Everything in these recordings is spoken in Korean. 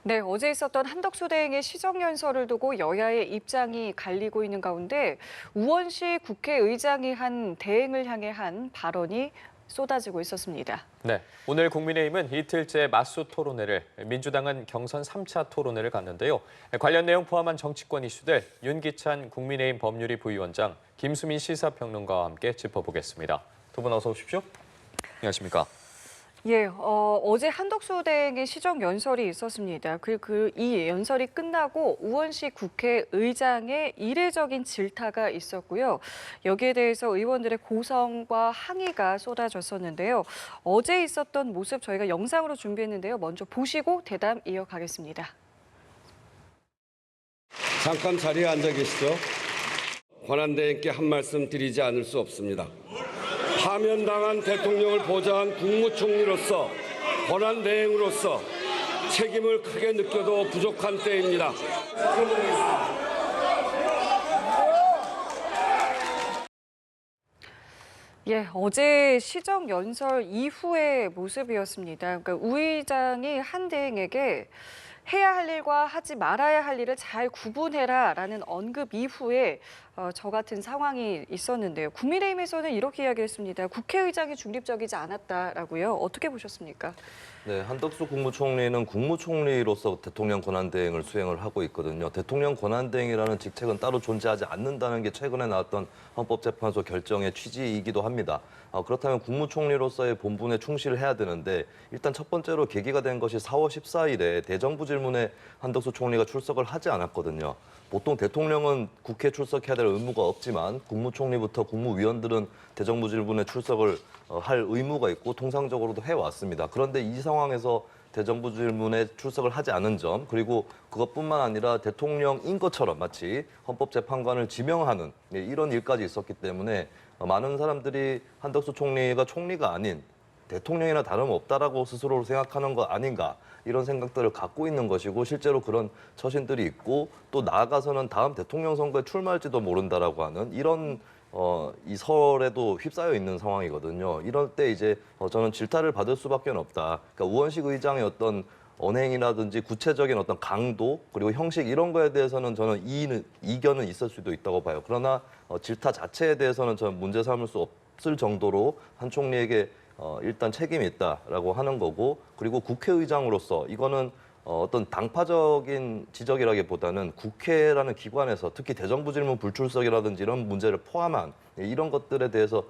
네, 어제 있었던 한덕수 대행의 시정연설을 두고 여야의 입장이 갈리고 있는 가운데 우원식 국회의장이 한 대행을 향해 한 발언이 쏟아지고 있었습니다. 네, 오늘 국민의힘은 이틀째 맞수 토론회를, 민주당은 경선 3차 토론회를 갔는데요. 관련 내용 포함한 정치권 이슈들 윤기찬 국민의힘 법률위 부위원장, 김수민 시사평론가와 함께 짚어보겠습니다. 두 분 어서 오십시오. 안녕하십니까? 예, 어제 한덕수 대행의 시정 연설이 있었습니다. 이 연설이 끝나고 우원식 국회의장의 이례적인 질타가 있었고요. 여기에 대해서 의원들의 고성과 항의가 쏟아졌었는데요. 어제 있었던 모습 저희가 영상으로 준비했는데요. 먼저 보시고 대담 이어가겠습니다. 잠깐 자리에 앉아 계시죠. 권한대행께 한 말씀 드리지 않을 수 없습니다. 파면당한 대통령을 보좌한 국무총리로서 권한대행으로서 책임을 크게 느껴도 부족한 때입니다. 예, 어제 시정 연설 이후의 모습이었습니다. 그러니까 우 의장이 한 대행에게 해야 할 일과 하지 말아야 할 일을 잘 구분해라라는 언급 이후에 저 같은 상황이 있었는데요. 국민의힘에서는 이렇게 이야기했습니다. 국회의장이 중립적이지 않았다라고요. 어떻게 보셨습니까? 네, 한덕수 국무총리는 국무총리로서 대통령 권한대행을 수행을 하고 있거든요. 대통령 권한대행이라는 직책은 따로 존재하지 않는다는 게 최근에 나왔던 헌법재판소 결정의 취지이기도 합니다. 그렇다면 국무총리로서의 본분에 충실을 해야 되는데 일단 첫 번째로 계기가 된 것이 4월 14일에 대정부 질문에 한덕수 총리가 출석을 하지 않았거든요. 보통 대통령은 국회에 출석해야 될 의무가 없지만 국무총리부터 국무위원들은 대정부 질문에 출석을 할 의무가 있고 통상적으로도 해왔습니다. 그런데 이 상황에서 대정부 질문에 출석을 하지 않은 점, 그리고 그것뿐만 아니라 대통령인 것처럼 마치 헌법재판관을 지명하는 이런 일까지 있었기 때문에 많은 사람들이 한덕수 총리가 총리가 아닌 대통령이나 다름없다라고 스스로 생각하는 것 아닌가 이런 생각들을 갖고 있는 것이고 실제로 그런 처신들이 있고 또 나아가서는 다음 대통령 선거에 출마할지도 모른다라고 하는 이런 이 설에도 휩싸여 있는 상황이거든요. 이럴 때 이제 저는 질타를 받을 수밖에 없다. 그러니까 우원식 의장의 어떤 언행이라든지 구체적인 어떤 강도 그리고 형식 이런 거에 대해서는 저는 이견은 있을 수도 있다고 봐요. 그러나 질타 자체에 대해서는 저는 문제 삼을 수 없을 정도로 한 총리에게 일단 책임이 있다라고 하는 거고 그리고 국회의장으로서 이거는 어떤 당파적인 지적이라기보다는 국회라는 기관에서 특히 대정부 질문 불출석이라든지 이런 문제를 포함한 이런 것들에 대해서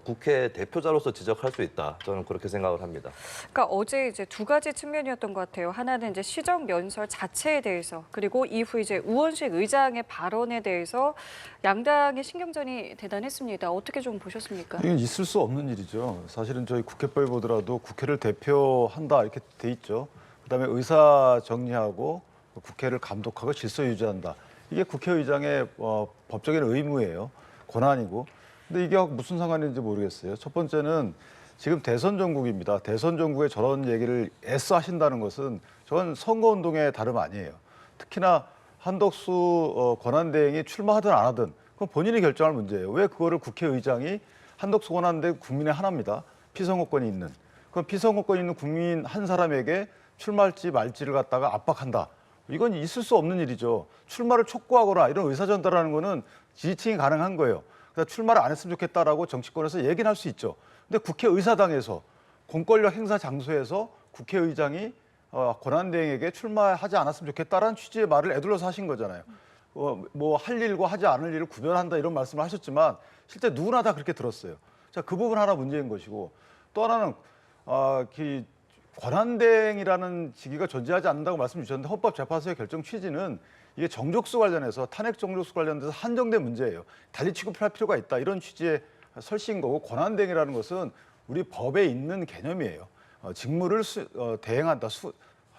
국회 대표자로서 지적할 수 있다. 저는 그렇게 생각을 합니다. 그러니까 어제 이제 두 가지 측면이었던 것 같아요. 하나는 이제 시정 연설 자체에 대해서 그리고 이후 이제 우원식 의장의 발언에 대해서 양당의 신경전이 대단했습니다. 어떻게 좀 보셨습니까? 이건 있을 수 없는 일이죠. 사실은 저희 국회법에 보더라도 국회를 대표한다 이렇게 돼 있죠. 그다음에 의사 정리하고 국회를 감독하고 질서 유지한다. 이게 국회의장의 법적인 의무예요. 권한이고. 근데 이게 무슨 상관인지 모르겠어요. 첫 번째는 지금 대선 정국입니다. 대선 정국에 저런 얘기를 애써 하신다는 것은 저건 선거운동의 다름 아니에요. 특히나 한덕수 권한대행이 출마하든 안 하든 그건 본인이 결정할 문제예요. 왜 그거를 국회의장이 한덕수 권한대행 국민의 하나입니다. 피선거권이 있는. 그럼 피선거권이 있는 국민 한 사람에게 출마할지 말지를 갖다가 압박한다. 이건 있을 수 없는 일이죠. 출마를 촉구하거나 이런 의사전달하는 거는 지지층이 가능한 거예요. 그래서 출마를 안 했으면 좋겠다라고 정치권에서 얘기는 할 수 있죠. 근데 국회의사당에서 공권력 행사 장소에서 국회의장이 권한대행에게 출마하지 않았으면 좋겠다라는 취지의 말을 에둘러서 하신 거잖아요. 뭐 할 일과 하지 않을 일을 구별한다 이런 말씀을 하셨지만 실제 누구나 다 그렇게 들었어요. 자, 그 부분 하나 문제인 것이고 또 하나는 권한대행이라는 직위가 존재하지 않는다고 말씀 주셨는데 헌법재판소의 결정 취지는 이게 정족수 관련해서 탄핵 정족수 관련돼서 한정된 문제예요. 달리 취급할 필요가 있다 이런 취지의 설시인 거고 권한대행이라는 것은 우리 법에 있는 개념이에요. 직무를 대행한다,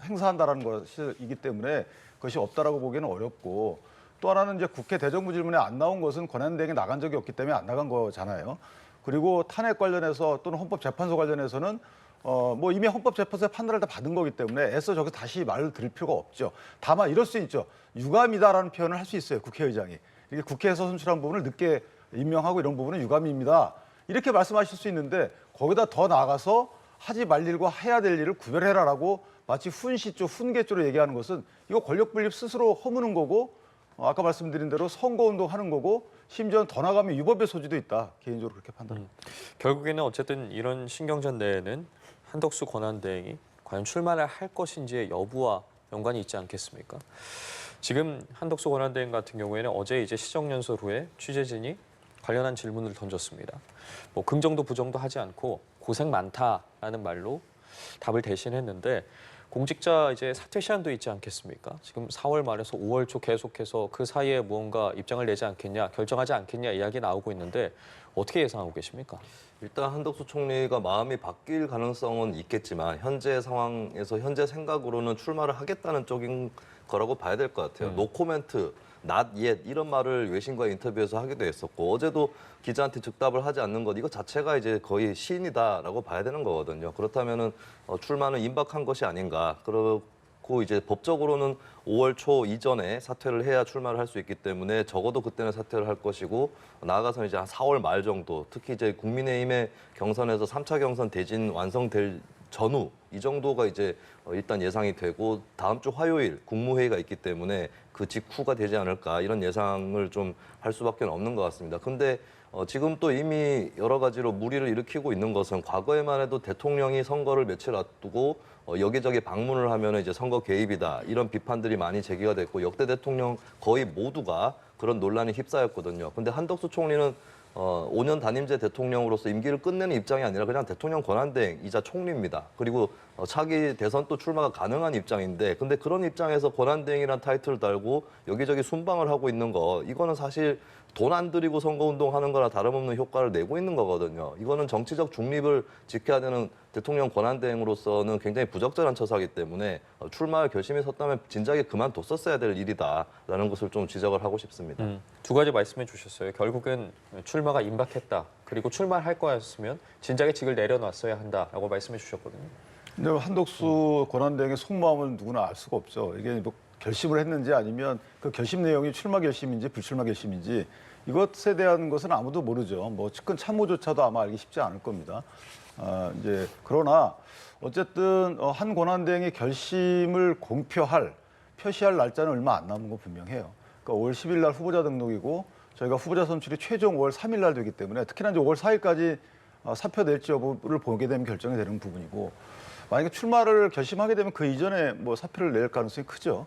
행사한다라는 것이기 때문에 그것이 없다라고 보기에는 어렵고 또 하나는 이제 국회 대정부 질문에 안 나온 것은 권한대행이 나간 적이 없기 때문에 안 나간 거잖아요. 그리고 탄핵 관련해서 또는 헌법재판소 관련해서는 뭐 이미 헌법재판소의 판단을 다 받은 거기 때문에 애써 저기서 다시 말을 드릴 필요가 없죠. 다만 이럴 수 있죠. 유감이다라는 표현을 할 수 있어요. 국회의장이. 이게 국회에서 선출한 부분을 늦게 임명하고 이런 부분은 유감입니다. 이렇게 말씀하실 수 있는데 거기다 더 나아가서 하지 말 일과 해야 될 일을 구별해라라고 마치 훈시조, 훈계조로 얘기하는 것은 이거 권력 분립 스스로 허무는 거고 아까 말씀드린 대로 선거운동 하는 거고 심지어는 더 나가면 위법의 소지도 있다. 개인적으로 그렇게 판단합니다. 결국에는 어쨌든 이런 신경전대에는 한덕수 권한대행이 과연 출마를 할 것인지의 여부와 연관이 있지 않겠습니까? 지금 한덕수 권한대행 같은 경우에는 어제 이제 시정연설 후에 취재진이 관련한 질문을 던졌습니다. 뭐 긍정도 부정도 하지 않고 고생 많다라는 말로 답을 대신했는데 공직자 이제 사퇴 시한도 있지 않겠습니까? 지금 4월 말에서 5월 초 계속해서 그 사이에 무언가 입장을 내지 않겠냐, 결정하지 않겠냐 이야기 나오고 있는데 어떻게 예상하고 계십니까? 일단 한덕수 총리가 마음이 바뀔 가능성은 있겠지만 현재 상황에서 현재 생각으로는 출마를 하겠다는 쪽인 거라고 봐야 될 것 같아요. 노코멘트, not yet 이런 말을 외신과 인터뷰에서 하기도 했었고 어제도 기자한테 즉답을 하지 않는 것 이거 자체가 이제 거의 시인이다라고 봐야 되는 거거든요. 그렇다면은 출마는 임박한 것이 아닌가. 그렇고 이제 법적으로는 5월 초 이전에 사퇴를 해야 출마를 할 수 있기 때문에 적어도 그때는 사퇴를 할 것이고 나아가서는 이제 한 4월 말 정도 특히 이제 국민의힘의 경선에서 3차 경선 대진 완성될 전후 이 정도가 이제 일단 예상이 되고 다음 주 화요일 국무회의가 있기 때문에 그 직후가 되지 않을까 이런 예상을 좀 할 수밖에 없는 것 같습니다. 근데 지금 또 이미 여러 가지로 물의를 일으키고 있는 것은 과거에만 해도 대통령이 선거를 며칠 앞두고 여기저기 방문을 하면 이제 선거 개입이다 이런 비판들이 많이 제기가 됐고 역대 대통령 거의 모두가 그런 논란에 휩싸였거든요. 근데 한덕수 총리는 5년 단임제 대통령으로서 임기를 끝내는 입장이 아니라 그냥 대통령 권한대행이자 총리입니다. 그리고 차기 대선 또 출마가 가능한 입장인데 근데 그런 입장에서 권한대행이라는 타이틀을 달고 여기저기 순방을 하고 있는 거 이거는 사실 돈 안 들이고 선거운동하는 거나 다름없는 효과를 내고 있는 거거든요. 이거는 정치적 중립을 지켜야 되는 대통령 권한대행으로서는 굉장히 부적절한 처사이기 때문에 출마할 결심이 섰다면 진작에 그만뒀었어야 될 일이다라는 것을 좀 지적을 하고 싶습니다. 두 가지 말씀해 주셨어요. 결국은 출마가 임박했다. 그리고 출마할 거였으면 진작에 직을 내려놨어야 한다라고 말씀해 주셨거든요. 근데 한덕수 권한대행의 속마음을 누구나 알 수가 없죠. 이게 뭐 결심을 했는지 아니면 그 결심 내용이 출마 결심인지 불출마 결심인지 이것에 대한 것은 아무도 모르죠. 뭐 측근 참모조차도 아마 알기 쉽지 않을 겁니다. 이제 그러나 어쨌든 한 권한대행의 결심을 표시할 날짜는 얼마 안 남은 건 분명해요. 그러니까 5월 10일 날 후보자 등록이고 저희가 후보자 선출이 최종 5월 3일 날 되기 때문에 특히나 이제 5월 4일까지 사표 낼지 여부를 보게 되면 결정이 되는 부분이고 만약에 출마를 결심하게 되면 그 이전에 뭐 사표를 낼 가능성이 크죠.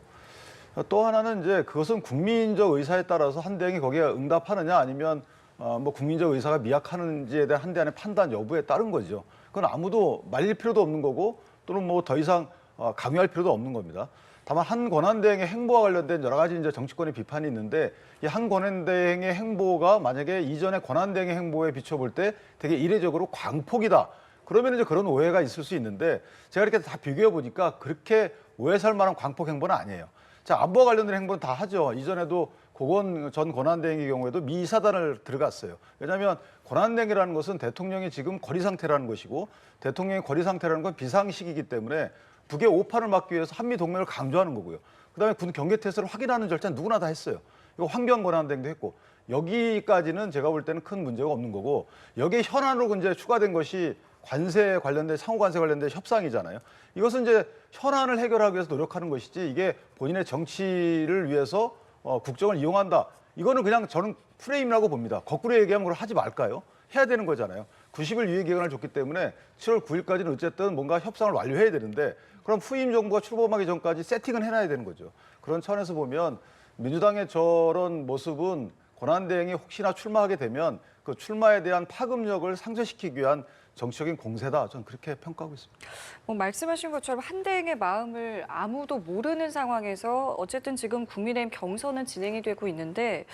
또 하나는 이제 그것은 국민적 의사에 따라서 한 대행이 거기에 응답하느냐 아니면 뭐 국민적 의사가 미약하는지에 대한 한 대안의 판단 여부에 따른 거죠. 그건 아무도 말릴 필요도 없는 거고 또는 뭐 더 이상 강요할 필요도 없는 겁니다. 다만 한 권한대행의 행보와 관련된 여러 가지 이제 정치권의 비판이 있는데 이 한 권한대행의 행보가 만약에 이전의 권한대행의 행보에 비춰볼 때 되게 이례적으로 광폭이다. 그러면 이제 그런 오해가 있을 수 있는데 제가 이렇게 다 비교해 보니까 그렇게 오해 살 만한 광폭 행보는 아니에요. 자, 안보와 관련된 행보는 다 하죠. 이전에도 고건 전 권한대행의 경우에도 미 사단을 들어갔어요. 왜냐하면 권한대행이라는 것은 대통령이 지금 거리 상태라는 것이고 대통령의 거리 상태라는 건 비상식이기 때문에 북의 오판을 막기 위해서 한미 동맹을 강조하는 거고요. 그다음에 군 경계태세를 확인하는 절차는 누구나 다 했어요. 이거 황교안 권한대행도 했고 여기까지는 제가 볼 때는 큰 문제가 없는 거고 여기에 현안으로 이제 추가된 것이 관세 관련된 상호 관세 관련된 협상이잖아요. 이것은 이제 현안을 해결하기 위해서 노력하는 것이지 이게 본인의 정치를 위해서 국정을 이용한다. 이거는 그냥 저는 프레임이라고 봅니다. 거꾸로 얘기하면 그걸 하지 말까요? 해야 되는 거잖아요. 90일 유예 기간을 줬기 때문에 7월 9일까지는 어쨌든 뭔가 협상을 완료해야 되는데 그럼 후임 정부가 출범하기 전까지 세팅은 해놔야 되는 거죠. 그런 차원에서 보면 민주당의 저런 모습은 권한대행이 혹시나 출마하게 되면 그 출마에 대한 파급력을 상쇄시키기 위한 정치적인 공세다. 저는 그렇게 평가하고 있습니다. 뭐 말씀하신 것처럼 한 대행의 마음을 아무도 모르는 상황에서 어쨌든 지금 국민의힘 경선은 진행이 되고 있는데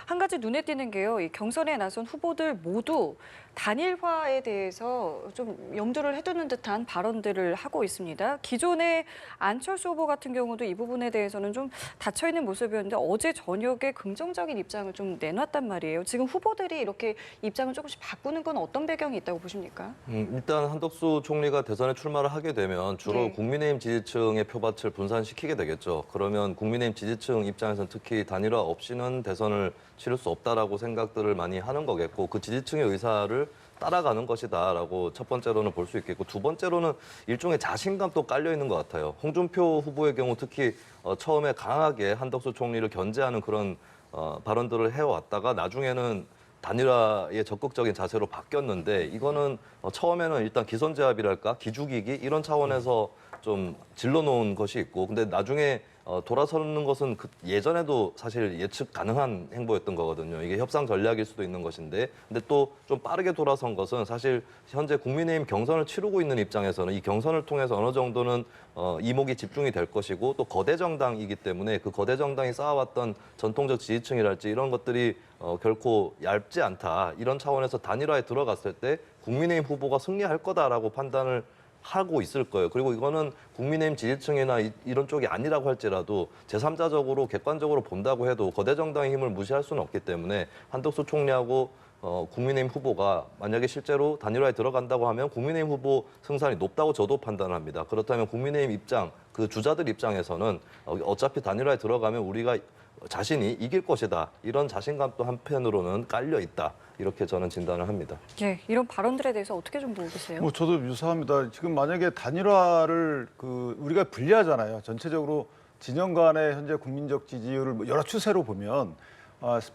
한 가지 눈에 띄는 게요. 이 경선에 나선 후보들 모두 단일화에 대해서 좀 염두를 해두는 듯한 발언들을 하고 있습니다. 기존의 안철수 후보 같은 경우도 이 부분에 대해서는 좀 닫혀있는 모습이었는데 어제 저녁에 긍정적인 입장을 좀 내놨단 말이에요. 지금 후보들이 이렇게 입장을 조금씩 바꾸는 건 어떤 배경이 있다고 보십니까? 일단 한덕수 총리가 대선에 출마를 하게 되면 주로 네. 국민의힘 지지층의 표밭을 분산시키게 되겠죠. 그러면 국민의힘 지지층 입장에서는 특히 단일화 없이는 대선을 치를 수 없다라고 생각들을 많이 하는 거겠고 그 지지층의 의사를 따라가는 것이다라고 첫 번째로는 볼 수 있겠고 두 번째로는 일종의 자신감도 깔려 있는 것 같아요. 홍준표 후보의 경우 특히 처음에 강하게 한덕수 총리를 견제하는 그런 발언들을 해왔다가 나중에는 단일화에 적극적인 자세로 바뀌었는데 이거는 처음에는 일단 기선제압이랄까 기죽이기 이런 차원에서 좀 질러놓은 것이 있고 근데 나중에 돌아서는 것은 예전에도 사실 예측 가능한 행보였던 거거든요. 이게 협상 전략일 수도 있는 것인데 근데 또 좀 빠르게 돌아선 것은 사실 현재 국민의힘 경선을 치르고 있는 입장에서는 이 경선을 통해서 어느 정도는 이목이 집중이 될 것이고 또 거대 정당이기 때문에 그 거대 정당이 쌓아왔던 전통적 지지층이랄지 이런 것들이 결코 얇지 않다. 이런 차원에서 단일화에 들어갔을 때 국민의힘 후보가 승리할 거다라고 판단을 하고 있을 거예요. 그리고 이거는 국민의힘 지지층이나 이런 쪽이 아니라고 할지라도 제3자적으로 객관적으로 본다고 해도 거대 정당의 힘을 무시할 수는 없기 때문에 한덕수 총리하고 국민의힘 후보가 만약에 실제로 단일화에 들어간다고 하면 국민의힘 후보 승산이 높다고 저도 판단합니다. 그렇다면 국민의힘 입장, 그 주자들 입장에서는 어차피 단일화에 들어가면 우리가 자신이 이길 것이다. 이런 자신감도 한편으로는 깔려 있다. 이렇게 저는 진단을 합니다. 예, 이런 발언들에 대해서 어떻게 좀 보고 계세요? 뭐 저도 유사합니다. 지금 만약에 단일화를 우리가 분리하잖아요. 전체적으로 진영 간의 현재 국민적 지지율을 뭐 여러 추세로 보면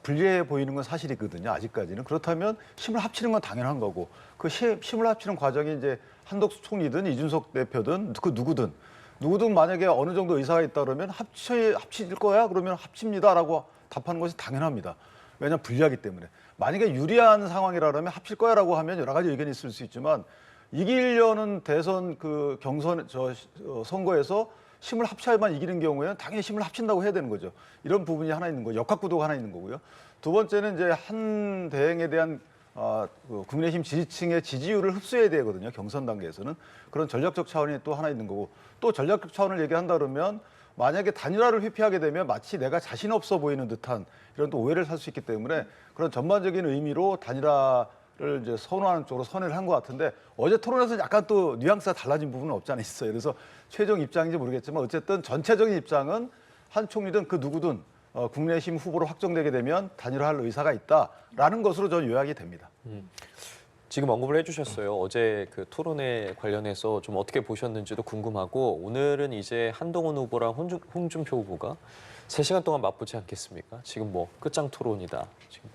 분리해 보이는 건 사실이거든요. 아직까지는. 그렇다면 힘을 합치는 건 당연한 거고 그 힘을 합치는 과정이 이제 한덕수 총리든 이준석 대표든 그 누구든 만약에 어느 정도 의사가 있다 그러면 합칠 거야? 그러면 합칩니다라고 답하는 것이 당연합니다. 왜냐하면 불리하기 때문에. 만약에 유리한 상황이라면 합칠 거야라고 하면 여러 가지 의견이 있을 수 있지만 이기려는 대선 그 경선 선거에서 힘을 합쳐야만 이기는 경우에는 당연히 힘을 합친다고 해야 되는 거죠. 이런 부분이 하나 있는 거고 역학구도가 하나 있는 거고요. 두 번째는 이제 한 대행에 대한 국민의힘 지지층의 지지율을 흡수해야 되거든요. 경선 단계에서는. 그런 전략적 차원이 또 하나 있는 거고 또 전략적 차원을 얘기한다 그러면 만약에 단일화를 회피하게 되면 마치 내가 자신 없어 보이는 듯한 이런 또 오해를 살 수 있기 때문에 그런 전반적인 의미로 단일화를 이제 선호하는 쪽으로 선회를 한 것 같은데 어제 토론에서 약간 또 뉘앙스가 달라진 부분은 없지 않아 있어요. 그래서 최종 입장인지 모르겠지만 어쨌든 전체적인 입장은 한 총리든 그 누구든 국민의힘 후보로 확정되게 되면 단일화할 의사가 있다라는 것으로 저는 요약이 됩니다. 지금 언급을 해주셨어요. 어제 그 토론회 관련해서 좀 어떻게 보셨는지도 궁금하고 오늘은 이제 한동훈 후보랑 홍준표 후보가 3시간 동안 맞붙지 않겠습니까? 지금 뭐 끝장 토론이다. 지금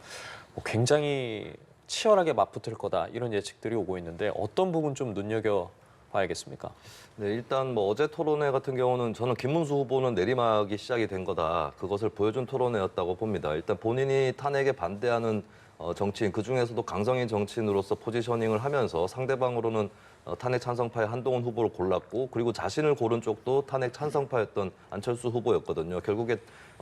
뭐 굉장히 치열하게 맞붙을 거다 이런 예측들이 오고 있는데 어떤 부분 좀 눈여겨 봐야겠습니까? 네, 일단 뭐 어제 토론회 같은 경우는 저는 김문수 후보는 내리막이 시작이 된 거다. 그것을 보여준 토론회였다고 봅니다. 일단 본인이 탄핵에 반대하는 정치인, 그중에서도 강성인 정치인으로서 포지셔닝을 하면서 상대방으로는 탄핵 찬성파의 한동훈 후보를 골랐고 그리고 자신을 고른 쪽도 탄핵 찬성파였던 안철수 후보였거든요. 결국에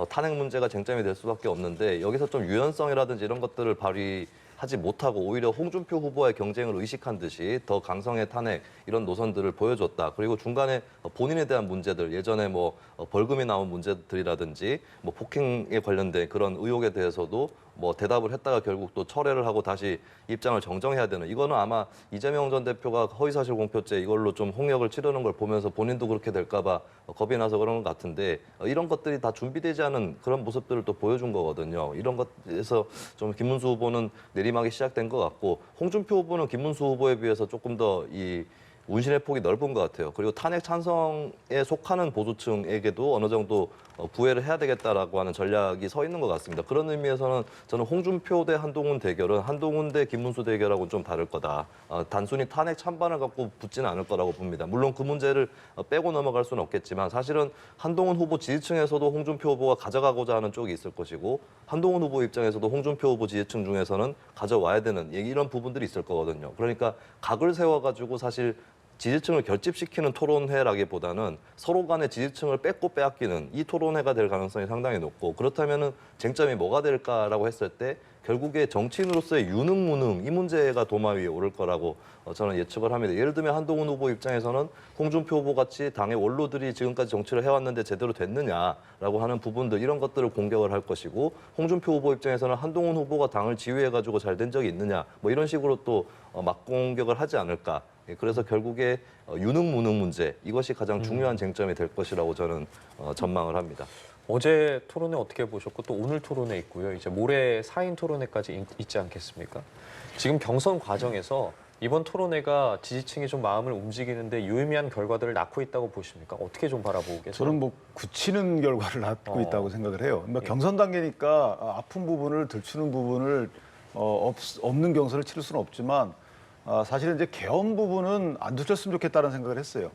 탄핵 문제가 쟁점이 될 수밖에 없는데 여기서 좀 유연성이라든지 이런 것들을 발휘하지 못하고 오히려 홍준표 후보와의 경쟁을 의식한 듯이 더 강성의 탄핵 이런 노선들을 보여줬다. 그리고 중간에 본인에 대한 문제들 예전에 뭐 벌금이 나온 문제들이라든지 뭐 폭행에 관련된 그런 의혹에 대해서도 뭐 대답을 했다가 결국 또 철회를 하고 다시 입장을 정정해야 되는 이거는 아마 이재명 전 대표가 허위사실 공표죄 이걸로 좀 홍역을 치르는 걸 보면서 본인도 그렇게 될까 봐 겁이 나서 그런 것 같은데 이런 것들이 다 준비되지 않은 그런 모습들을 또 보여준 거거든요. 이런 것에서 좀 김문수 후보는 내리막이 시작된 것 같고 홍준표 후보는 김문수 후보에 비해서 조금 더 이 운신의 폭이 넓은 것 같아요. 그리고 탄핵 찬성에 속하는 보수층에게도 어느 정도 구애를 해야 되겠다라고 하는 전략이 서 있는 것 같습니다. 그런 의미에서는 저는 홍준표 대 한동훈 대결은 한동훈 대 김문수 대결하고는 좀 다를 거다. 단순히 탄핵 찬반을 갖고 붙지는 않을 거라고 봅니다. 물론 그 문제를 빼고 넘어갈 수는 없겠지만 사실은 한동훈 후보 지지층에서도 홍준표 후보가 가져가고자 하는 쪽이 있을 것이고 한동훈 후보 입장에서도 홍준표 후보 지지층 중에서는 가져와야 되는 이런 부분들이 있을 거거든요. 그러니까 각을 세워가지고 사실 지지층을 결집시키는 토론회라기보다는 서로 간의 지지층을 뺏고 빼앗기는 이 토론회가 될 가능성이 상당히 높고 그렇다면 쟁점이 뭐가 될까라고 했을 때 결국에 정치인으로서의 유능무능 이 문제가 도마 위에 오를 거라고 저는 예측을 합니다. 예를 들면 한동훈 후보 입장에서는 홍준표 후보 같이 당의 원로들이 지금까지 정치를 해왔는데 제대로 됐느냐라고 하는 부분들 이런 것들을 공격을 할 것이고 홍준표 후보 입장에서는 한동훈 후보가 당을 지휘해가지고 잘 된 적이 있느냐 뭐 이런 식으로 또 맞공격을 하지 않을까. 그래서 결국에 유능무능 문제 이것이 가장 중요한 쟁점이 될 것이라고 저는 전망을 합니다. 어제 토론회 어떻게 보셨고 또 오늘 토론회 있고요. 이제 모레 4인 토론회까지 있지 않겠습니까? 지금 경선 과정에서 이번 토론회가 지지층이 좀 마음을 움직이는데 유의미한 결과들을 낳고 있다고 보십니까? 어떻게 좀 바라보고 계세요? 저는 뭐 굳히는 결과를 낳고 있다고 생각을 해요. 뭐 예. 경선 단계니까 아픈 부분을 들추는 부분을 없는 경선을 치를 수는 없지만 사실은 이제 계엄 부분은 안 들쳤으면 좋겠다는 생각을 했어요.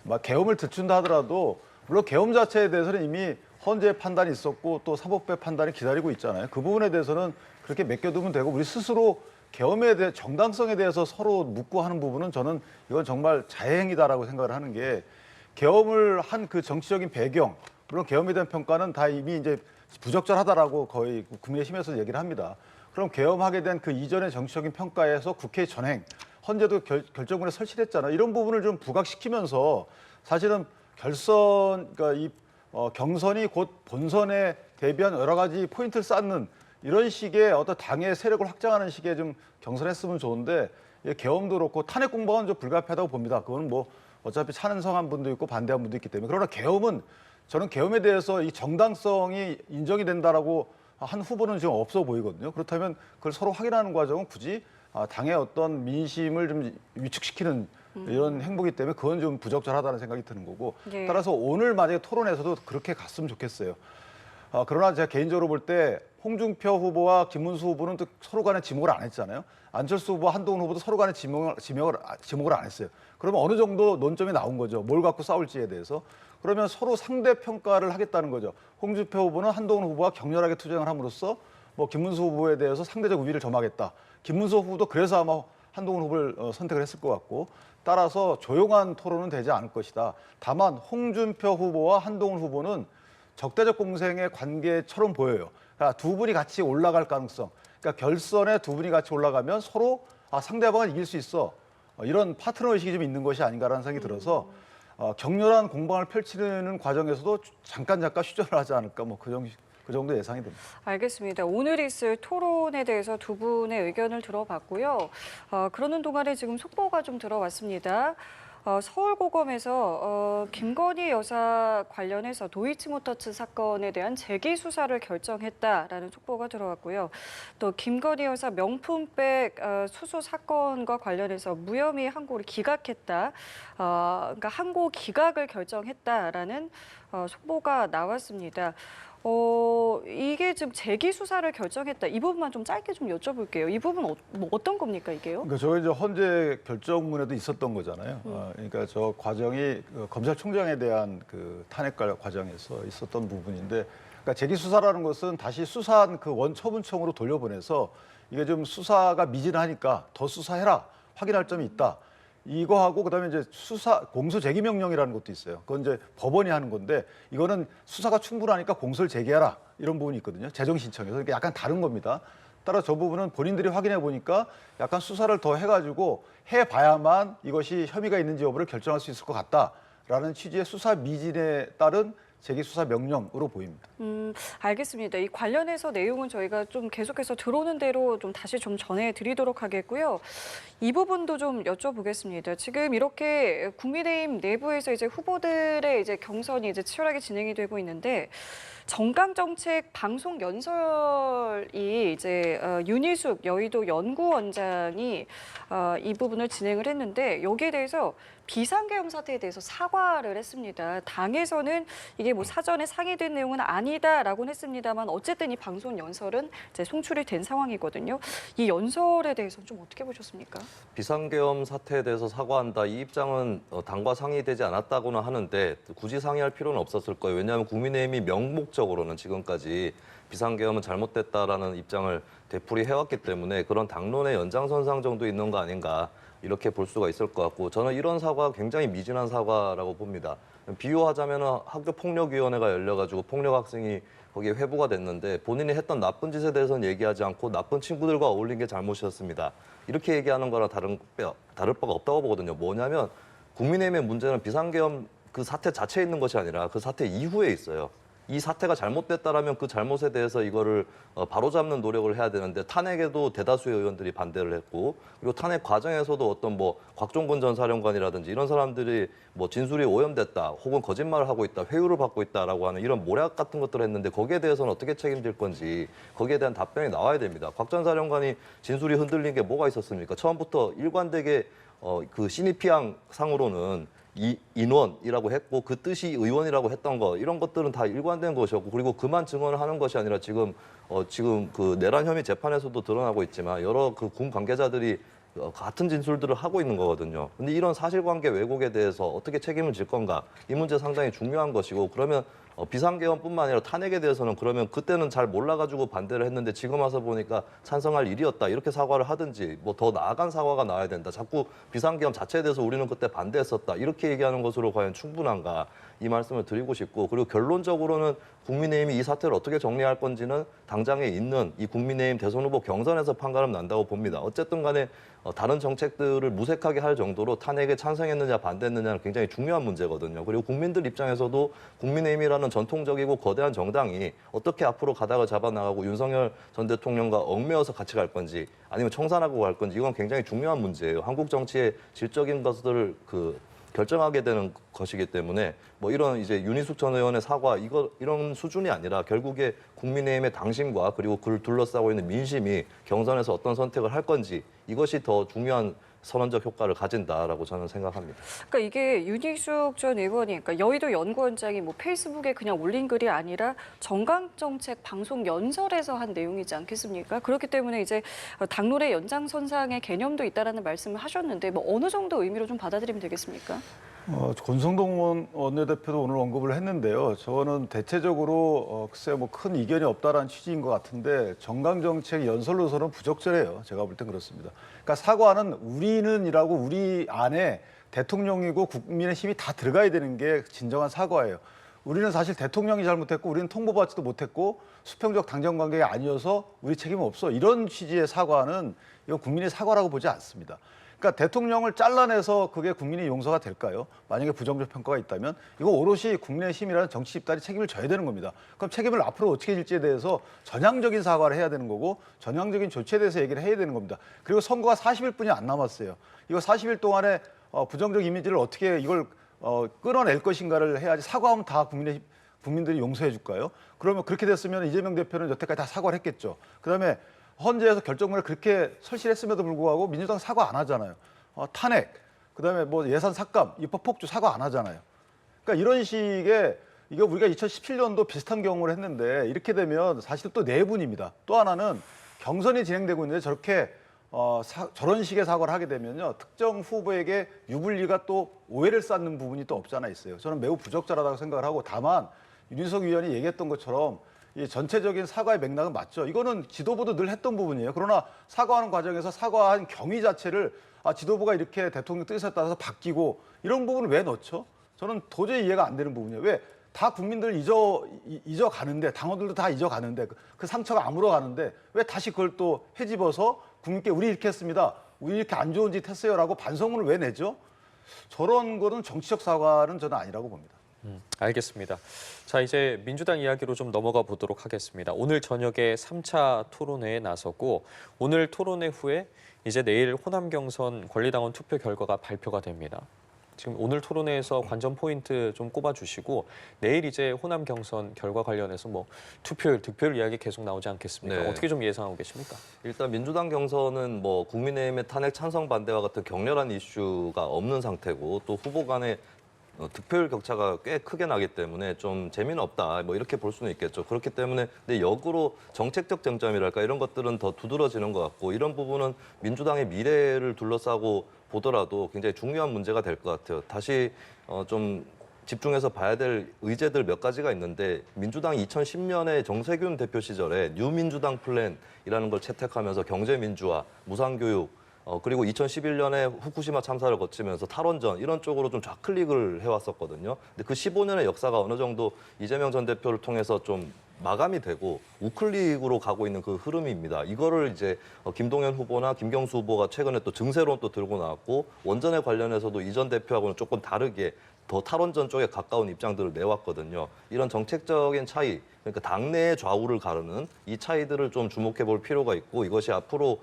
막 계엄을 들춘다 하더라도 물론 계엄 자체에 대해서는 이미 헌재 판단이 있었고 또 사법부의 판단이 기다리고 있잖아요. 그 부분에 대해서는 그렇게 맡겨두면 되고 우리 스스로 계엄에 대해 정당성에 대해서 서로 묻고 하는 부분은 저는 이건 정말 자해행위다라고 생각을 하는 게 계엄을 한 그 정치적인 배경 물론 계엄에 대한 평가는 다 이미 이제 부적절하다라고 거의 국민의힘에서 얘기를 합니다. 그럼 계엄하게 된 그 이전의 정치적인 평가에서 국회 전행 헌재도 결정문에 설치했잖아요. 이런 부분을 좀 부각시키면서 사실은 그러니까 이 경선이 곧 본선에 대비한 여러 가지 포인트를 쌓는 이런 식의 어떤 당의 세력을 확장하는 식의 좀 경선했으면 좋은데 계엄도 그렇고 탄핵 공방은 좀 불가피하다고 봅니다. 그거는 뭐 어차피 찬성한 분도 있고 반대한 분도 있기 때문에 그러나 계엄은 저는 계엄에 대해서 이 정당성이 인정이 된다라고 한 후보는 지금 없어 보이거든요. 그렇다면 그걸 서로 확인하는 과정은 굳이 당의 어떤 민심을 좀 위축시키는 이런 행보기 때문에 그건 좀 부적절하다는 생각이 드는 거고 예. 따라서 오늘 만약에 토론에서도 그렇게 갔으면 좋겠어요. 그러나 제가 개인적으로 볼 때 홍준표 후보와 김문수 후보는 또 서로 간에 지목을 안 했잖아요. 안철수 후보와 한동훈 후보도 서로 간에 지목을 안 했어요. 그러면 어느 정도 논점이 나온 거죠. 뭘 갖고 싸울지에 대해서. 그러면 서로 상대 평가를 하겠다는 거죠. 홍준표 후보는 한동훈 후보와 격렬하게 투쟁을 함으로써 뭐 김문수 후보에 대해서 상대적 우위를 점하겠다. 김문수 후보도 그래서 아마 한동훈 후보를 선택을 했을 것 같고 따라서 조용한 토론은 되지 않을 것이다. 다만 홍준표 후보와 한동훈 후보는 적대적 공생의 관계처럼 보여요. 그러니까 두 분이 같이 올라갈 가능성. 그러니까 결선에 두 분이 같이 올라가면 서로 상대방을 이길 수 있어. 이런 파트너 의식이 좀 있는 것이 아닌가라는 생각이 들어서 격렬한 공방을 펼치는 과정에서도 잠깐 휴전을 하지 않을까 뭐 그 정도 예상이 됩니다. 알겠습니다. 오늘 있을 토론에 대해서 두 분의 의견을 들어봤고요. 그러는 동안에 지금 속보가 좀 들어왔습니다. 서울고검에서 김건희 여사 관련해서 도이치모터스 사건에 대한 재기 수사를 결정했다라는 속보가 들어왔고요. 또 김건희 여사 명품백 수수 사건과 관련해서 무혐의 항고를 기각했다. 그러니까 항고 기각을 결정했다라는 속보가 나왔습니다. 이게 지금 재기 수사를 결정했다. 이 부분만 좀 짧게 좀 여쭤볼게요. 이 부분 뭐 어떤 겁니까, 이게요? 그러니까 저희 이제 헌재 결정문에도 있었던 거잖아요. 그러니까 저 과정이 검찰총장에 대한 그 탄핵 과정에서 있었던 부분인데, 그러니까 재기 수사라는 것은 다시 수사한 그 원처분청으로 돌려보내서 이게 좀 수사가 미진하니까 더 수사해라, 확인할 점이 있다. 이거하고 그다음에 이제 공소 제기 명령이라는 것도 있어요. 그건 이제 법원이 하는 건데 이거는 수사가 충분하니까 공소를 제기해라 이런 부분이 있거든요. 재정 신청에서 그러니까 약간 다른 겁니다. 따라 저 부분은 본인들이 확인해 보니까 약간 수사를 더 해가지고 해봐야만 이것이 혐의가 있는지 여부를 결정할 수 있을 것 같다라는 취지의 수사 미진에 따른 재기 수사 명령으로 보입니다. 알겠습니다. 이 관련해서 내용은 저희가 좀 계속해서 들어오는 대로 좀 다시 좀 전해드리도록 하겠고요. 이 부분도 좀 여쭤보겠습니다. 지금 이렇게 국민의힘 내부에서 이제 후보들의 이제 경선이 이제 치열하게 진행이 되고 있는데 정강정책 방송 연설이 이제 윤희숙 여의도 연구원장이 이 부분을 진행을 했는데 여기에 대해서 비상계엄 사태에 대해서 사과를 했습니다. 당에서는 이게 뭐 사전에 상의된 내용은 아니다라고는 했습니다만 어쨌든 이 방송 연설은 이제 송출이 된 상황이거든요. 이 연설에 대해서는 좀 어떻게 보셨습니까? 비상계엄 사태에 대해서 사과한다. 이 입장은 당과 상의되지 않았다고는 하는데 굳이 상의할 필요는 없었을 거예요. 왜냐하면 국민의힘이 명목적으로는 지금까지 비상계엄은 잘못됐다라는 입장을 되풀이해왔기 때문에 그런 당론의 연장선상 정도 있는 거 아닌가 이렇게 볼 수가 있을 것 같고 저는 이런 사과가 굉장히 미진한 사과라고 봅니다. 비유하자면 학교폭력위원회가 열려가지고 폭력 학생이 거기에 회부가 됐는데 본인이 했던 나쁜 짓에 대해서는 얘기하지 않고 나쁜 친구들과 어울린 게 잘못이었습니다. 이렇게 얘기하는 거랑 다를 바가 없다고 보거든요. 뭐냐면 국민의힘의 문제는 비상계엄 그 사태 자체에 있는 것이 아니라 그 사태 이후에 있어요. 이 사태가 잘못됐다라면 그 잘못에 대해서 이거를 바로잡는 노력을 해야 되는데 탄핵에도 대다수의 의원들이 반대를 했고 그리고 탄핵 과정에서도 어떤 뭐 곽종근 전 사령관이라든지 이런 사람들이 뭐 진술이 오염됐다 혹은 거짓말을 하고 있다 회유를 받고 있다라고 하는 이런 모략 같은 것들을 했는데 거기에 대해서는 어떻게 책임질 건지 거기에 대한 답변이 나와야 됩니다. 곽 전 사령관이 진술이 흔들린 게 뭐가 있었습니까? 처음부터 일관되게 그 시니피앙 상으로는 인원이라고 했고 그 뜻이 의원이라고 했던 거 이런 것들은 다 일관된 것이었고 그리고 그만 증언을 하는 것이 아니라 지금 그 내란 혐의 재판에서도 드러나고 있지만 여러 그 군 관계자들이 같은 진술들을 하고 있는 거거든요. 근데 이런 사실관계 왜곡에 대해서 어떻게 책임을 질 건가 이 문제 상당히 중요한 것이고 그러면 비상계엄뿐만 아니라 탄핵에 대해서는 그러면 그때는 잘 몰라가지고 반대를 했는데 지금 와서 보니까 찬성할 일이었다 이렇게 사과를 하든지 뭐 더 나아간 사과가 나와야 된다. 자꾸 비상계엄 자체에 대해서 우리는 그때 반대했었다 이렇게 얘기하는 것으로 과연 충분한가 이 말씀을 드리고 싶고 그리고 결론적으로는 국민의힘이 이 사태를 어떻게 정리할 건지는 당장에 있는 이 국민의힘 대선 후보 경선에서 판가름 난다고 봅니다. 어쨌든 간에 다른 정책들을 무색하게 할 정도로 탄핵에 찬성했느냐 반대했느냐는 굉장히 중요한 문제거든요. 그리고 국민들 입장에서도 국민의힘이라는 전통적이고 거대한 정당이 어떻게 앞으로 가닥을 잡아나가고 윤석열 전 대통령과 얽매여서 같이 갈 건지 아니면 청산하고 갈 건지 이건 굉장히 중요한 문제예요. 한국 정치의 질적인 것들을 결정하게 되는 것이기 때문에 뭐 이런 이제 윤희숙 전 의원의 사과 이런 수준이 아니라 결국에 국민의힘의 당심과 그리고 그를 둘러싸고 있는 민심이 경선에서 어떤 선택을 할 건지 이것이 더 중요한 선언적 효과를 가진다라고 저는 생각합니다. 그러니까 이게 윤희숙 전 의원이 그러니까 여의도 연구원장이 뭐 페이스북에 그냥 올린 글이 아니라 정강정책 방송 연설에서 한 내용이지 않겠습니까? 그렇기 때문에 이제 당론의 연장선상의 개념도 있다라는 말씀을 하셨는데 뭐 어느 정도 의미로 좀 받아들이면 되겠습니까? 권성동 원내대표도 오늘 언급을 했는데요. 저는 대체적으로 글쎄요 뭐 큰 이견이 없다라는 취지인 것 같은데 정강정책 연설로서는 부적절해요. 제가 볼 땐 그렇습니다. 그러니까 사과는 우리는이라고 우리 안에 대통령이고 국민의 힘이 다 들어가야 되는 게 진정한 사과예요. 우리는 사실 대통령이 잘못했고 우리는 통보받지도 못했고 수평적 당정 관계가 아니어서 우리 책임은 없어. 이런 취지의 사과는 이건 국민의 사과라고 보지 않습니다. 그러니까 대통령을 잘라내서 그게 국민의 용서가 될까요? 만약에 부정적 평가가 있다면 이거 오롯이 국민의 힘이라는 정치 집단이 책임을 져야 되는 겁니다. 그럼 책임을 앞으로 어떻게 질지에 대해서 전향적인 사과를 해야 되는 거고 전향적인 조치에 대해서 얘기를 해야 되는 겁니다. 그리고 선거가 40일뿐이 안 남았어요. 이거 40일 동안에 부정적 이미지를 어떻게 이걸 끊어낼 것인가를 해야지 사과하면 다 국민들이 용서해 줄까요? 그러면 그렇게 됐으면 이재명 대표는 여태까지 다 사과를 했겠죠. 그다음에 헌재에서 결정문을 그렇게 설실했음에도 불구하고 민주당 사과 안 하잖아요. 탄핵, 그다음에 뭐 예산 삭감, 입법 폭주 사과 안 하잖아요. 그러니까 이런 식의 이거 우리가 2017년도 비슷한 경우를 했는데 이렇게 되면 사실 또 내분입니다. 또 하나는 경선이 진행되고 있는데 저렇게 저런 식의 사과를 하게 되면요 특정 후보에게 유불리가 또 오해를 쌓는 부분이 또 없지 않아 있어요. 저는 매우 부적절하다고 생각을 하고 다만 윤희숙 위원이 얘기했던 것처럼 이 전체적인 사과의 맥락은 맞죠. 이거는 지도부도 늘 했던 부분이에요. 그러나 사과하는 과정에서 사과한 경위 자체를 지도부가 이렇게 대통령 뜻에 따라서 바뀌고 이런 부분을 왜 넣죠? 저는 도저히 이해가 안 되는 부분이에요. 왜? 다 국민들 잊어가는데 당원들도 다 잊어가는데 그 상처가 아물어가는데 왜 다시 그걸 또 헤집어서 국민께 우리 이렇게 했습니다. 우리 이렇게 안 좋은 짓 했어요라고 반성문을 왜 내죠? 저런 거는 정치적 사과는 저는 아니라고 봅니다. 알겠습니다. 자, 이제 민주당 이야기로 좀 넘어가 보도록 하겠습니다. 오늘 저녁에 3차 토론회에 나서고 오늘 토론회 후에 이제 내일 호남 경선 권리당원 투표 결과가 발표가 됩니다. 지금 오늘 토론회에서 관전 포인트 좀 꼽아주시고 내일 이제 호남 경선 결과 관련해서 뭐 투표율, 득표율 이야기 계속 나오지 않겠습니까? 네. 어떻게 좀 예상하고 계십니까? 일단 민주당 경선은 뭐 국민의힘의 탄핵 찬성 반대와 같은 격렬한 이슈가 없는 상태고 또 후보 간의 득표율 격차가 꽤 크게 나기 때문에 좀 재미는 없다 뭐 이렇게 볼 수는 있겠죠. 그렇기 때문에 근데 역으로 정책적 쟁점이랄까 이런 것들은 더 두드러지는 것 같고 이런 부분은 민주당의 미래를 둘러싸고 보더라도 굉장히 중요한 문제가 될 것 같아요. 다시 좀 집중해서 봐야 될 의제들 몇 가지가 있는데 민주당이 2010년에 정세균 대표 시절에 뉴민주당 플랜이라는 걸 채택하면서 경제민주화, 무상교육 그리고 2011년에 후쿠시마 참사를 거치면서 탈원전 이런 쪽으로 좀 좌클릭을 해왔었거든요. 근데 그 15년의 역사가 어느 정도 이재명 전 대표를 통해서 좀 마감이 되고 우클릭으로 가고 있는 그 흐름입니다. 이거를 이제 김동연 후보나 김경수 후보가 최근에 또 증세론 또 들고 나왔고 원전에 관련해서도 이 전 대표하고는 조금 다르게 더 탈원전 쪽에 가까운 입장들을 내왔거든요. 이런 정책적인 차이, 그러니까 당내의 좌우를 가르는 이 차이들을 좀 주목해 볼 필요가 있고 이것이 앞으로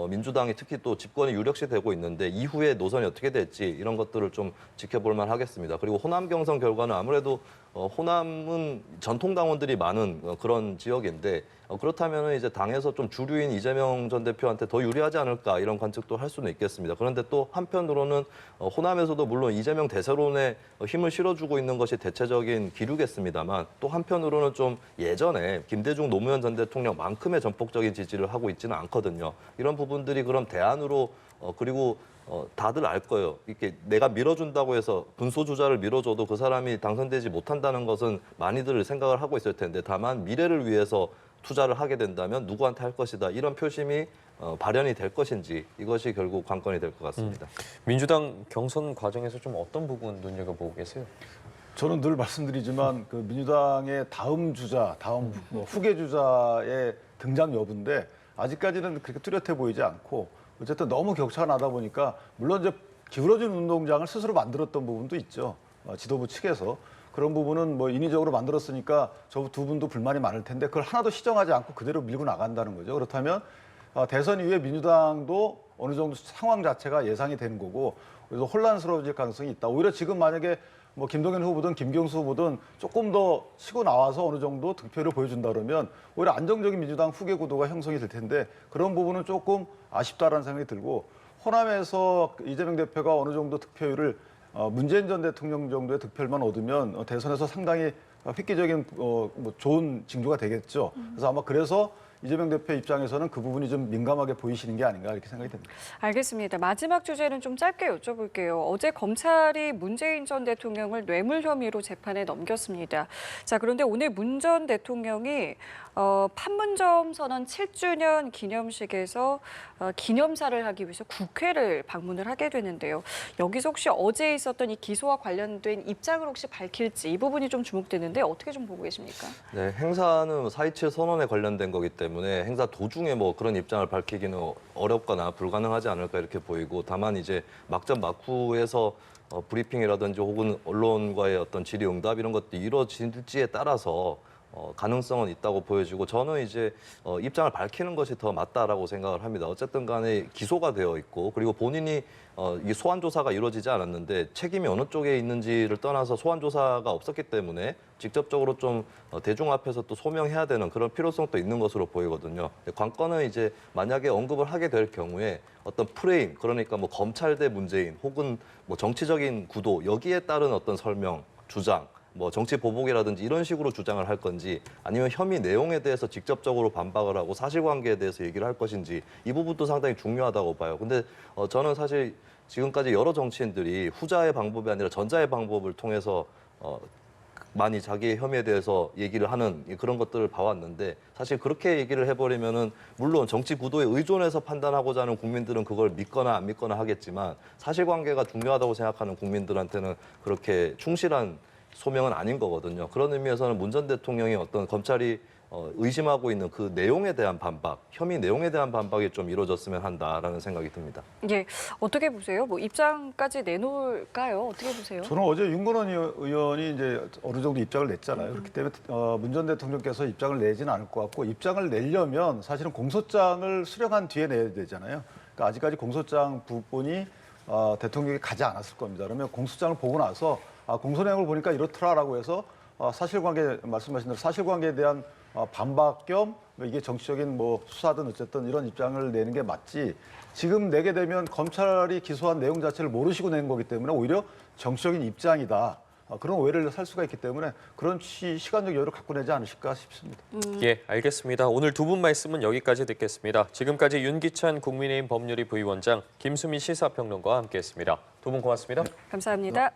민주당이 특히 또 집권이 유력시 되고 있는데 이후에 노선이 어떻게 될지 이런 것들을 좀 지켜볼 만 하겠습니다. 그리고 호남 경선 결과는 아무래도 호남은 전통 당원들이 많은 그런 지역인데 그렇다면 이제 당에서 좀 주류인 이재명 전 대표한테 더 유리하지 않을까 이런 관측도 할 수는 있겠습니다. 그런데 또 한편으로는 호남에서도 물론 이재명 대세론에 힘을 실어주고 있는 것이 대체적인 기류겠습니다만 또 한편으로는 좀 예전에 김대중 노무현 전 대통령만큼의 전폭적인 지지를 하고 있지는 않거든요. 이런 부분들이 그럼 대안으로 그리고 다들 알 거예요. 이렇게 내가 밀어준다고 해서 군소주자를 밀어줘도 그 사람이 당선되지 못한다는 것은 많이들 생각을 하고 있을 텐데 다만 미래를 위해서 투자를 하게 된다면 누구한테 할 것이다. 이런 표심이 발현이 될 것인지 이것이 결국 관건이 될 것 같습니다. 민주당 경선 과정에서 좀 어떤 부분 눈여겨보고 계세요? 저는 늘 말씀드리지만 그 민주당의 다음 주자, 다음 뭐 후계 주자의 등장 여부인데 아직까지는 그렇게 뚜렷해 보이지 않고 어쨌든 너무 격차가 나다 보니까 물론 이제 기울어진 운동장을 스스로 만들었던 부분도 있죠. 지도부 측에서. 그런 부분은 뭐 인위적으로 만들었으니까 저 두 분도 불만이 많을 텐데 그걸 하나도 시정하지 않고 그대로 밀고 나간다는 거죠. 그렇다면 대선 이후에 민주당도 어느 정도 상황 자체가 예상이 되는 거고 그래서 혼란스러워질 가능성이 있다. 오히려 지금 만약에 뭐 김동연 후보든 김경수 후보든 조금 더 치고 나와서 어느 정도 득표를 보여준다 그러면 오히려 안정적인 민주당 후계 구도가 형성이 될 텐데 그런 부분은 조금 아쉽다라는 생각이 들고 호남에서 이재명 대표가 어느 정도 득표율을 문재인 전 대통령 정도의 득표율만 얻으면 대선에서 상당히 획기적인 뭐 좋은 징조가 되겠죠. 그래서 아마 그래서 이재명 대표 입장에서는 그 부분이 좀 민감하게 보이시는 게 아닌가 이렇게 생각이 됩니다. 알겠습니다. 마지막 주제는 좀 짧게 여쭤볼게요. 어제 검찰이 문재인 전 대통령을 뇌물 혐의로 재판에 넘겼습니다. 자, 그런데 오늘 문 전 대통령이 판문점 선언 7주년 기념식에서 기념사를 하기 위해서 국회를 방문을 하게 되는데요. 여기서 혹시 어제 있었던 이 기소와 관련된 입장을 혹시 밝힐지 이 부분이 좀 주목되는데 어떻게 좀 보고 계십니까? 네, 행사는 4.27 선언에 관련된 거기 때문에 행사 도중에 뭐 그런 입장을 밝히기는 어렵거나 불가능하지 않을까 이렇게 보이고 다만 이제 막전 막후에서 브리핑이라든지 혹은 언론과의 어떤 질의응답 이런 것들이 이루어질지에 따라서 가능성은 있다고 보여지고 저는 이제 입장을 밝히는 것이 더 맞다라고 생각을 합니다. 어쨌든 간에 기소가 되어 있고 그리고 본인이 이 소환 조사가 이루어지지 않았는데 책임이 어느 쪽에 있는지를 떠나서 소환 조사가 없었기 때문에 직접적으로 좀 대중 앞에서 또 소명해야 되는 그런 필요성도 있는 것으로 보이거든요. 관건은 이제 만약에 언급을 하게 될 경우에 어떤 프레임 그러니까 뭐 검찰 대 문재인 혹은 뭐 정치적인 구도 여기에 따른 어떤 설명 주장 뭐 정치 보복이라든지 이런 식으로 주장을 할 건지 아니면 혐의 내용에 대해서 직접적으로 반박을 하고 사실관계에 대해서 얘기를 할 것인지 이 부분도 상당히 중요하다고 봐요. 근데 저는 사실 지금까지 여러 정치인들이 후자의 방법이 아니라 전자의 방법을 통해서 많이 자기의 혐의에 대해서 얘기를 하는 그런 것들을 봐왔는데 사실 그렇게 얘기를 해버리면은 물론 정치 구도에 의존해서 판단하고자 하는 국민들은 그걸 믿거나 안 믿거나 하겠지만 사실관계가 중요하다고 생각하는 국민들한테는 그렇게 충실한 소명은 아닌 거거든요. 그런 의미에서는 문 전 대통령이 어떤 검찰이 의심하고 있는 그 내용에 대한 반박, 혐의 내용에 대한 반박이 좀 이루어졌으면 한다라는 생각이 듭니다. 예, 어떻게 보세요? 뭐 입장까지 내놓을까요? 어떻게 보세요? 저는 어제 윤건원 의원이 이제 어느 정도 입장을 냈잖아요. 그렇기 때문에 문 전 대통령께서 입장을 내지는 않을 것 같고 입장을 내려면 사실은 공소장을 수령한 뒤에 내야 되잖아요. 그러니까 아직까지 공소장 부분이 대통령이 가지 않았을 겁니다. 그러면 공소장을 보고 나서 공소 내용을 보니까 이렇더라라고 해서 사실관계 말씀하신 대로 사실관계에 대한 반박 겸 이게 정치적인 뭐 수사든 어쨌든 이런 입장을 내는 게 맞지. 지금 내게 되면 검찰이 기소한 내용 자체를 모르시고 낸 거기 때문에 오히려 정치적인 입장이다. 그런 오해를 살 수가 있기 때문에 그런 시간적 여유를 갖고 내지 않으실까 싶습니다. 예, 알겠습니다. 오늘 두 분 말씀은 여기까지 듣겠습니다. 지금까지 윤기찬 국민의힘 법률위 부위원장, 김수민 시사평론가와 함께했습니다. 두 분 고맙습니다. 감사합니다.